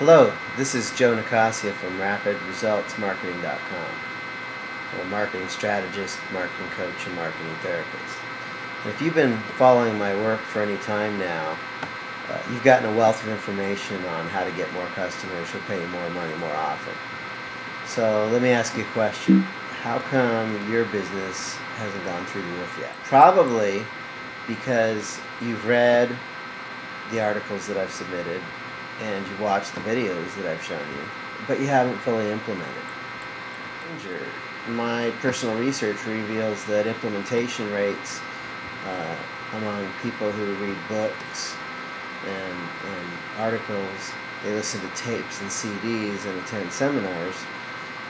Hello, this is Joe Nicassio from RapidResultsMarketing.com. I'm a marketing strategist, marketing coach, and marketing therapist. And if you've been following my work for any time now, you've gotten a wealth of information on how to get more customers who pay you more money more often. So let me ask you a question. How come your business hasn't gone through the roof yet? Probably because you've read the articles that I've submitted and you've watched the videos that I've shown you, but you haven't fully implemented. My personal research reveals that implementation rates among people who read books and articles, they listen to tapes and CDs and attend seminars,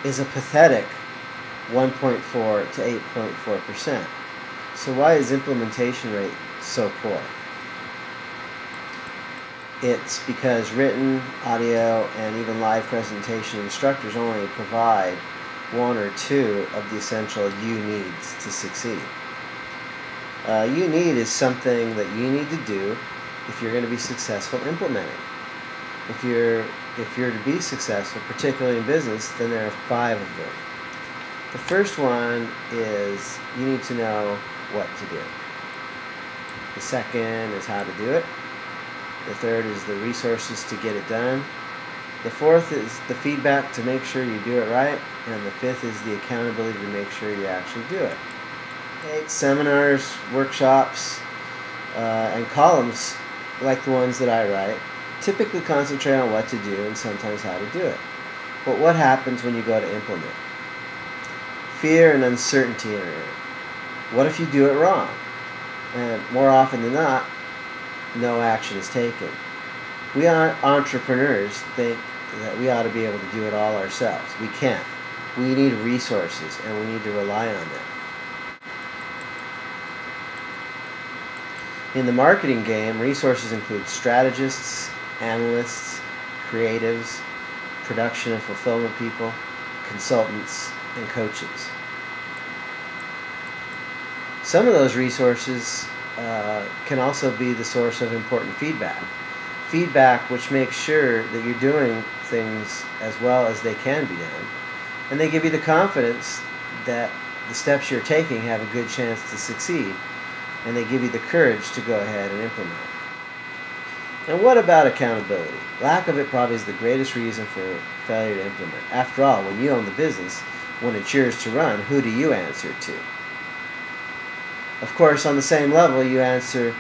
is a pathetic 1.4 to 8.4%. So why is implementation rate so poor? It's because written, audio, and even live presentation instructors only provide one or two of the essential you needs to succeed. You need is something that you need to do if you're going to be successful implementing. If you're to be successful, particularly in business, then there are 5 of them. The first one is you need to know what to do. The second is how to do it. The third is the resources to get it done. The fourth is the feedback to make sure you do it right. And the fifth is the accountability to make sure you actually do it. Seminars, workshops, and columns like the ones that I write typically concentrate on what to do and sometimes how to do it. But what happens when you go to implement? Fear and uncertainty enter in. What if you do it wrong? And more often than not, no action is taken. We entrepreneurs think that we ought to be able to do it all ourselves. We can't. We need resources and we need to rely on them. In the marketing game, resources include strategists, analysts, creatives, production and fulfillment people, consultants, and coaches. Some of those resources can also be the source of important feedback. Feedback which makes sure that you're doing things as well as they can be done. And they give you the confidence that the steps you're taking have a good chance to succeed. And they give you the courage to go ahead and implement. And what about accountability? Lack of it probably is the greatest reason for failure to implement. After all, when you own the business, when it's yours to run, who do you answer to? Of course, on the same level, you answer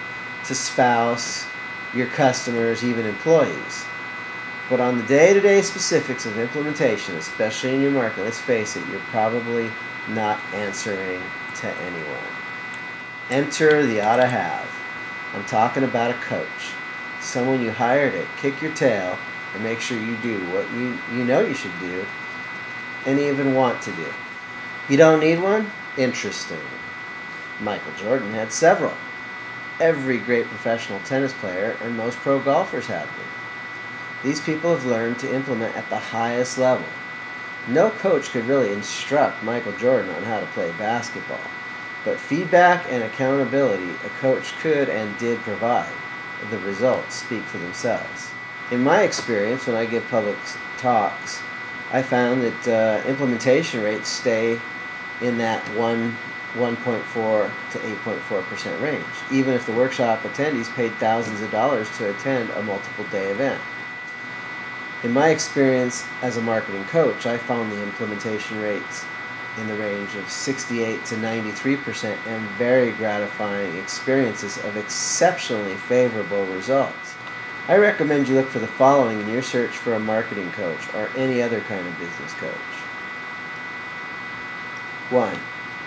to spouse, your customers, even employees. But on the day-to-day specifics of implementation, especially in your market, let's face it, you're probably not answering to anyone. Enter the oughta have. I'm talking about a coach. Someone you hire to kick your tail and make sure you do what you know you should do and even want to do. You don't need one? Interesting. Michael Jordan had several. Every great professional tennis player and most pro golfers have them. These people have learned to implement at the highest level. No coach could really instruct Michael Jordan on how to play basketball, but feedback and accountability a coach could and did provide. The results speak for themselves. In my experience, when I give public talks, I found that implementation rates stay in that 1.4 to 8.4% range, even if the workshop attendees paid thousands of dollars to attend a multiple-day event. In my experience as a marketing coach, I found the implementation rates in the range of 68 to 93% and very gratifying experiences of exceptionally favorable results. I recommend you look for the following in your search for a marketing coach or any other kind of business coach. 1.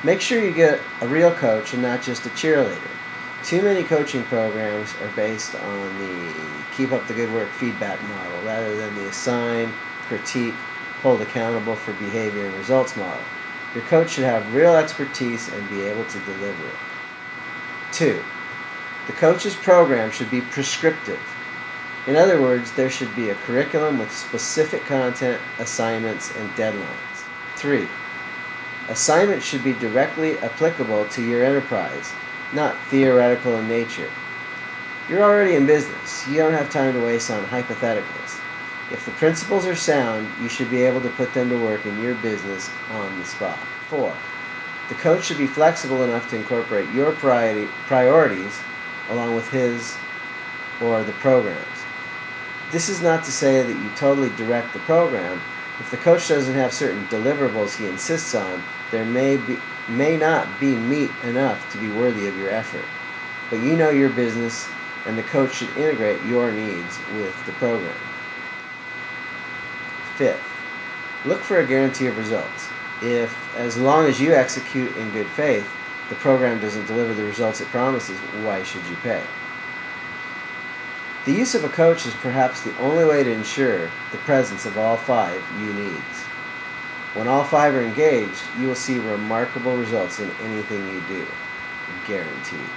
Make sure you get a real coach and not just a cheerleader. Too many coaching programs are based on the keep up the good work feedback model rather than the assign, critique, hold accountable for behavior and results model. Your coach should have real expertise and be able to deliver it. 2. The coach's program should be prescriptive. In other words, there should be a curriculum with specific content, assignments, and deadlines. 3. Assignments should be directly applicable to your enterprise, not theoretical in nature. You're already in business. You don't have time to waste on hypotheticals. If the principles are sound, you should be able to put them to work in your business on the spot. 4. The coach should be flexible enough to incorporate your priorities along with his or the program's. This is not to say that you totally direct the program. If the coach doesn't have certain deliverables he insists on, there may not be meat enough to be worthy of your effort. But you know your business, and the coach should integrate your needs with the program. 5th, look for a guarantee of results. If, as long as you execute in good faith, the program doesn't deliver the results it promises, why should you pay? The use of a coach is perhaps the only way to ensure the presence of all 5 you needs. When all 5 are engaged, you will see remarkable results in anything you do. Guaranteed.